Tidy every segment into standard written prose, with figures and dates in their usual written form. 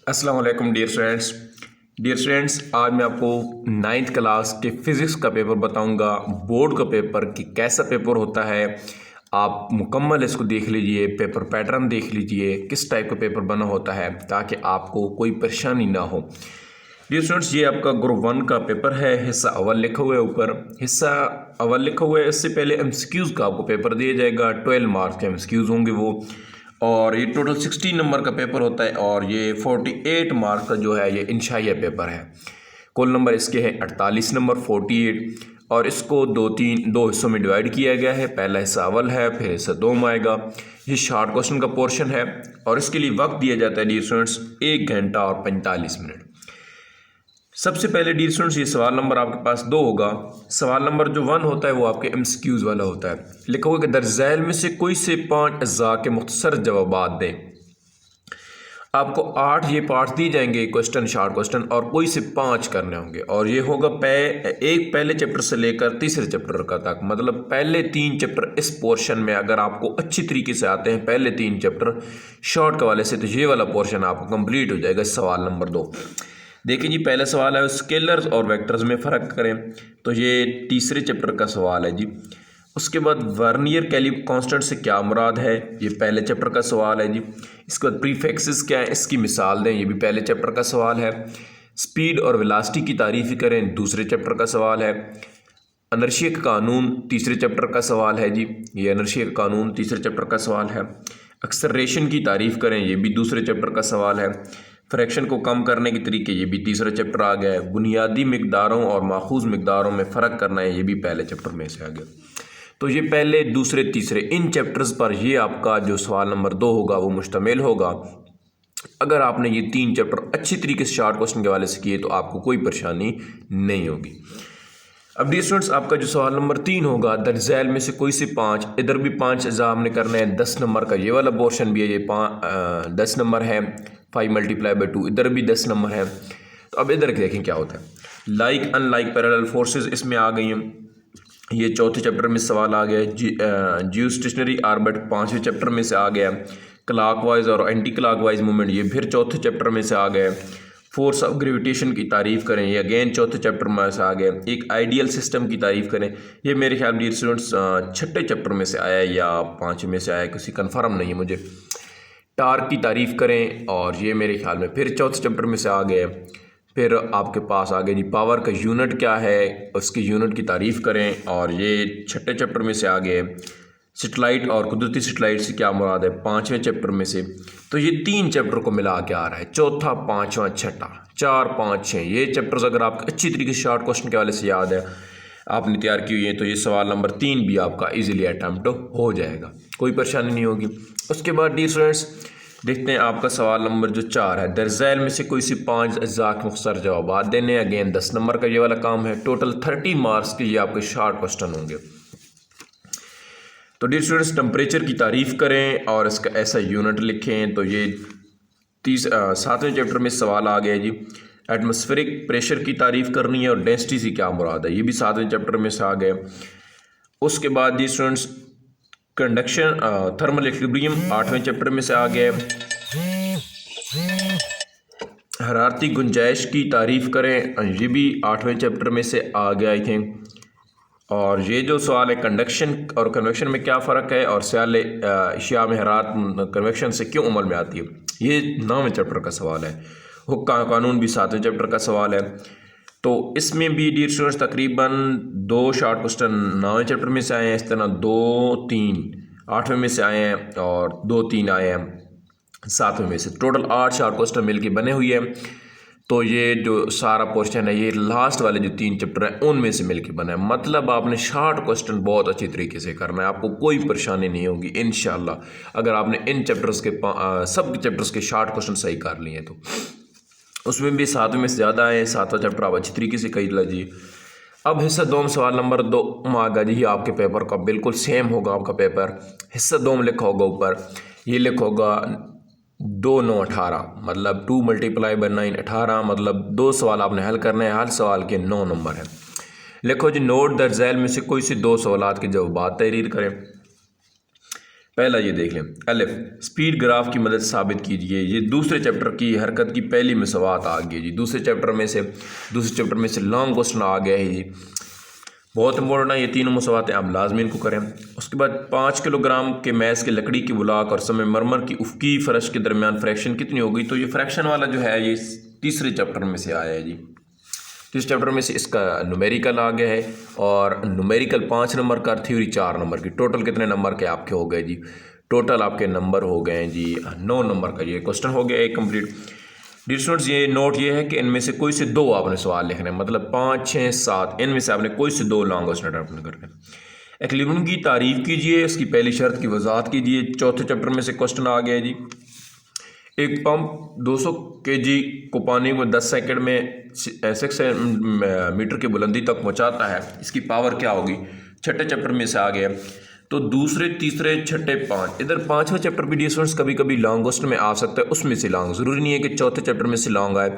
अस्सलाम वालेकुम dear students, आज मैं आपको नाइन्थ क्लास के फ़िज़िक्स का पेपर बताऊंगा। बोर्ड का पेपर कि कैसा पेपर होता है। आप मुकम्मल इसको देख लीजिए, पेपर पैटर्न देख लीजिए, किस टाइप का पेपर बना होता है ताकि आपको कोई परेशानी ना हो। डियर स्टूडेंट्स, ये आपका ग्रुप 1 का पेपर है। हिस्सा अव्वल लिखा हुआ है, ऊपर हिस्सा अव्वल लिखा हुआ है। इससे पहले एमसीक्यूज़ का आपको पेपर दिया जाएगा। 12 मार्क्स के एमसीक्यूज़ होंगे वो, और ये टोटल 16 नंबर का पेपर होता है। और ये 48 मार्क्स का जो है ये इंशाइया पेपर है। कुल नंबर इसके हैं 48 नंबर 48, और इसको दो हिस्सों में डिवाइड किया गया है। पहला हिस्सा अव्वल है, फिर हिस्सा दो में आएगा। ये शॉर्ट क्वेश्चन का पोर्शन है और इसके लिए वक्त दिया जाता है डियर स्टूडेंट्स 1 घंटा और 45 मिनट। सबसे पहले डियर स्टूडेंट्स, ये सवाल नंबर आपके पास 2 होगा। सवाल नंबर जो 1 होता है वो आपके एमसीक्यूज़ वाला होता है। लिखा होगा कि दर्ज झैल में से कोई से 5 अज्जा के मुख्तसर जवाबात दें। आपको 8 ये पार्ट दिए जाएंगे, क्वेश्चन शॉर्ट क्वेश्चन, और कोई से 5 करने होंगे। और ये होगा पहले चैप्टर से लेकर तीसरे चैप्टर का तक, मतलब पहले 3 चैप्टर इस पोर्शन में अगर आपको अच्छी तरीके से आते हैं, पहले 3 चैप्टर शॉर्ट के वाले से, तो ये वाला पोर्शन आपको कंप्लीट हो जाएगा। सवाल नंबर 2 देखिए जी, पहला सवाल है स्केलर्स और वेक्टर्स में फ़र्क करें, तो ये तीसरे चैप्टर का सवाल है जी। उसके बाद वर्नियर कैलिपर कांस्टेंट से क्या मुराद है, ये पहले चैप्टर का सवाल है जी। इसके बाद प्रीफिक्सेस क्या है, इसकी मिसाल दें, ये भी पहले चैप्टर का सवाल है। स्पीड और वेलोसिटी की तारीफ़ करें, दूसरे चैप्टर का सवाल है। इनर्शिया का कानून तीसरे चैप्टर का सवाल है जी, ये इनर्शिया का कानून तीसरे चैप्टर का सवाल है। एक्सेलरेशन की तारीफ़ करें, ये भी दूसरे चैप्टर का सवाल है। फ्रैक्शन को कम करने के तरीके, ये भी तीसरा चैप्टर आ गया है। बुनियादी मिकदारों और माखूज मिकदारों में फ़र्क करना है, ये भी पहले चैप्टर में से आ गया। तो ये पहले दूसरे तीसरे इन चैप्टर्स पर ये आपका जो सवाल नंबर 2 होगा वो मुश्तमिल होगा। अगर आपने ये 3 चैप्टर अच्छी तरीके से शॉर्ट क्वेश्चन के हवाले से किए तो आपको कोई परेशानी नहीं होगी। अब डियर स्टूडेंट्स, आपका जो सवाल नंबर 3 होगा, दर्ज झैल में से कोई से 5, इधर भी 5 अज़ा हमने करने हैं। 10 नंबर का ये वाला पोर्शन भी है, ये 10 नंबर है। 5 × 2, इधर भी 10 नंबर है। तो अब इधर देखें क्या होता है। लाइक अनलाइक पैरेलल फोर्सेस इसमें आ गई हैं, ये चौथे चैप्टर में सवाल आ गया। जियोस्टेशनरी ऑर्बिट 5वें चैप्टर में से आ गया। क्लॉकवाइज और एंटी क्लॉकवाइज मूवमेंट, ये फिर चौथे चैप्टर में से आ गए। फोर्स ऑफ ग्रेविटेशन की तारीफ़ करें, ये अगेन चौथे चैप्टर में से आ गया। एक आइडियल सिस्टम की तारीफ़ करें, ये मेरे ख्याल डियर स्टूडेंट्स छठे चैप्टर में से आया है या 5वें में से आया है, किसी कन्फर्म नहीं है मुझे। टार्क की तारीफ़ करें, और ये मेरे ख्याल में फिर चौथे चैप्टर में से आ गए। फिर आपके पास आ गए जी पावर का यूनिट क्या है, उसकी यूनिट की तारीफ़ करें, और ये छठे चैप्टर में से आ गए। सेटेलाइट और कुदरती सेटेलाइट से क्या मुराद है, 5वें चैप्टर में से। तो ये 3 चैप्टर को मिला के आ रहा है, चौथा, 5वां, छठा, 4, 5, 6 ये चैप्टर्स अगर आपको अच्छी तरीके से शॉर्ट क्वेश्चन के वाले से याद है, आपने तैयार की हुई है, तो ये सवाल नंबर 3 भी आपका इजीली अटैम्प्ट हो जाएगा, कोई परेशानी नहीं होगी। उसके बाद डियर स्टूडेंट्स देखते हैं आपका सवाल नंबर जो 4 है। दर्ज झैल में से कोई सी 5 अज्जा के मुख्तसर जवाबात देने, अगेन 10 नंबर का ये वाला काम है। टोटल 30 मार्क्स के ये आपके शॉर्ट क्वेश्चन होंगे। तो डियर स्टूडेंट्स, टेम्परेचर की तारीफ़ करें और इसका ऐसा यूनिट लिखें। तो ये 7वें चैप्टर में सवाल आ गया जी। एटमॉस्फेरिक प्रेशर की तारीफ़ करनी है, और डेंसिटी से क्या मुराद है, ये भी 7वें चैप्टर में से आ गया। उसके बाद जी स्टूडेंट्स कंडक्शन थर्मल इक्विलिब्रियम 8वें चैप्टर में से आ गया। हरारती गुंजाइश की तारीफ़ करें, ये भी 8वें चैप्टर में से आ गया आई थिंक। और ये जो सवाल है कंडक्शन और कन्वेक्शन में क्या फ़र्क है, और सियाल अशिया में हरारत कन्वेक्शन से क्यों अमल में आती है, ये 9वें चैप्टर का सवाल है। हुक्म का कानून भी 7वें चैप्टर का सवाल है। तो इसमें भी डियर स्टूडेंट्स तकरीबन 2 शॉर्ट क्वेश्चन 9वें चैप्टर में से आए हैं, इस तरह 2, 3 8वें में से आए हैं, और 2, 3 आए हैं 7वें में से। टोटल 8 शॉर्ट क्वेश्चन मिल के बने हुई है। तो ये जो सारा पोर्शन है, ये लास्ट वाले जो 3 चैप्टर हैं उनमें से मिल के बना है। मतलब आपने शॉर्ट क्वेश्चन बहुत अच्छी तरीके से करना है, आपको कोई परेशानी नहीं होगी इंशाल्लाह। अगर आपने इन चैप्टर्स के सब चैप्टर्स के शॉर्ट क्वेश्चन सही कर लिए तो उसमें भी 7वें में से ज़्यादा आए। 7वां चैप्टर आप अच्छी तरीके से कर लीजिए। अब हिस्सा 2 सवाल नंबर 2 आगा जी, आपके पेपर का बिल्कुल सेम होगा आपका पेपर। हिस्सा 2 में लिखा होगा ऊपर, ये लिखा होगा 2, 9, 18, मतलब 2 × 9 18, मतलब 2 सवाल आपने हल करने हैं, हर सवाल के 9 नंबर है। लिखो जी नोट दर्ज झैल में से कोई से 2 सवालात के जवाब तहरीर करें। पहला ये देख लें, अलिफ स्पीड ग्राफ की मदद साबित कीजिए। ये दूसरे चैप्टर की हरकत की पहली मसवात आ गई जी। दूसरे चैप्टर में से लॉन्ग क्वेश्चन आ गया है जी, बहुत इंपॉर्टेंट है ये तीनों मसवातें, आप लाजमी इनको करें। उसके बाद 5 किलोग्राम के मैस के लकड़ी की बुलाक और संगमरमर की उफ़क़ी फ़र्श के दरमियान फ्रैक्शन कितनी होगी। तो ये फ्रैक्शन वाला जो है ये तीसरे चैप्टर में से आया है जी। तीसरे चैप्टर में से इसका न्यूमेरिकल आ गया है, और न्यूमेरिकल 5 नंबर का, थ्योरी 4 नंबर की। टोटल कितने नंबर के आपके हो गए जी? टोटल आपके नंबर हो गए हैं जी 9 नंबर का ये क्वेश्चन हो गया एक कंप्लीट। डियर स्टूडेंट्स, ये नोट ये है कि इनमें से कोई से 2 आपने सवाल लिखने हैं, मतलब 5, 6, 7 इनमें से आपने कोई से 2 लॉन्ग क्वेश्चन अटेम्प्ट करने हैं। एक्लिब्रियम की तारीफ कीजिए, उसकी पहली शर्त की वजाहत कीजिए। चौथे चैप्टर में से क्वेश्चन आ गया जी। एक पंप 200 kg को पानी को 10 सेकंड में 6 मीटर की बुलंदी तक पहुंचाता है, इसकी पावर क्या होगी? छठे चैप्टर में से आ गया। तो दूसरे, तीसरे, छठे, 5, इधर 5वां चैप्टर भी डिस्टेंस कभी कभी लॉन्ग क्वेश्चन में आ सकता है, उसमें से लॉन्ग, ज़रूरी नहीं है कि चौथे चैप्टर में से लॉन्ग आए,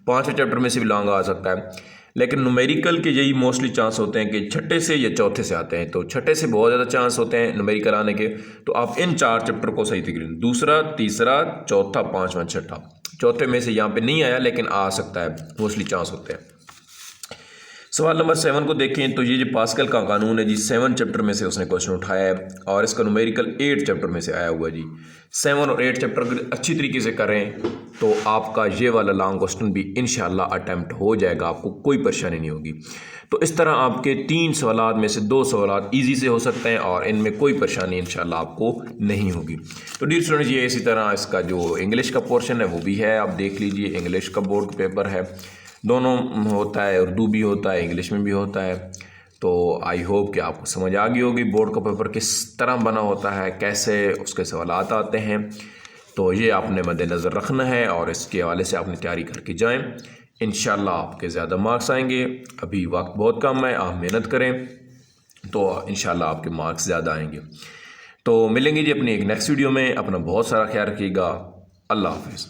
5वें चैप्टर में से भी लॉन्ग आ सकता है। लेकिन न्यूमेरिकल के यही मोस्टली चांस होते हैं कि छठे से या चौथे से आते हैं, तो छठे से बहुत ज़्यादा चांस होते हैं न्यूमेरिकल आने के। तो आप इन 4 चैप्टर को सही तरीके से, दूसरा, तीसरा, चौथा, 5वां, छठा, चौथे में से यहाँ पे नहीं आया लेकिन आ सकता है, मोस्टली चांस होते हैं। सवाल नंबर 7 को देखें तो ये जो पास्कल का कानून है जी, 7 चैप्टर में से उसने क्वेश्चन उठाया है, और इसका न्यूमेरिकल 8 चैप्टर में से आया हुआ है जी। 7 और 8 चैप्टर अगर अच्छी तरीके से करें तो आपका ये वाला लॉन्ग क्वेश्चन भी इंशाल्लाह अटैम्प्ट हो जाएगा, आपको कोई परेशानी नहीं होगी। तो इस तरह आपके 3 सवालात में से 2 सवालात ईजी से हो सकते हैं, और इनमें कोई परेशानी इंशाल्लाह आपको नहीं होगी। तो डियर स्टूडेंट्स, ये इसी तरह इसका जो इंग्लिश का पोर्शन है वो भी है, आप देख लीजिए। इंग्लिश का बोर्ड पेपर है, दोनों होता है, उर्दू भी होता है, इंग्लिश में भी होता है। तो आई होप कि आपको समझ आ गई होगी बोर्ड का पेपर किस तरह बना होता है, कैसे उसके सवालात आते हैं। तो ये आपने मद्देनज़र रखना है, और इसके हवाले से आपने तैयारी करके जाएं, इंशाल्लाह आपके ज़्यादा मार्क्स आएंगे। अभी वक्त बहुत कम है, आप मेहनत करें तो इंशाल्लाह आपके मार्क्स ज़्यादा आएंगे। तो मिलेंगे जी अपनी एक नेक्स्ट वीडियो में। अपना बहुत सारा ख्याल रखिएगा। अल्लाह हाफ़िज़।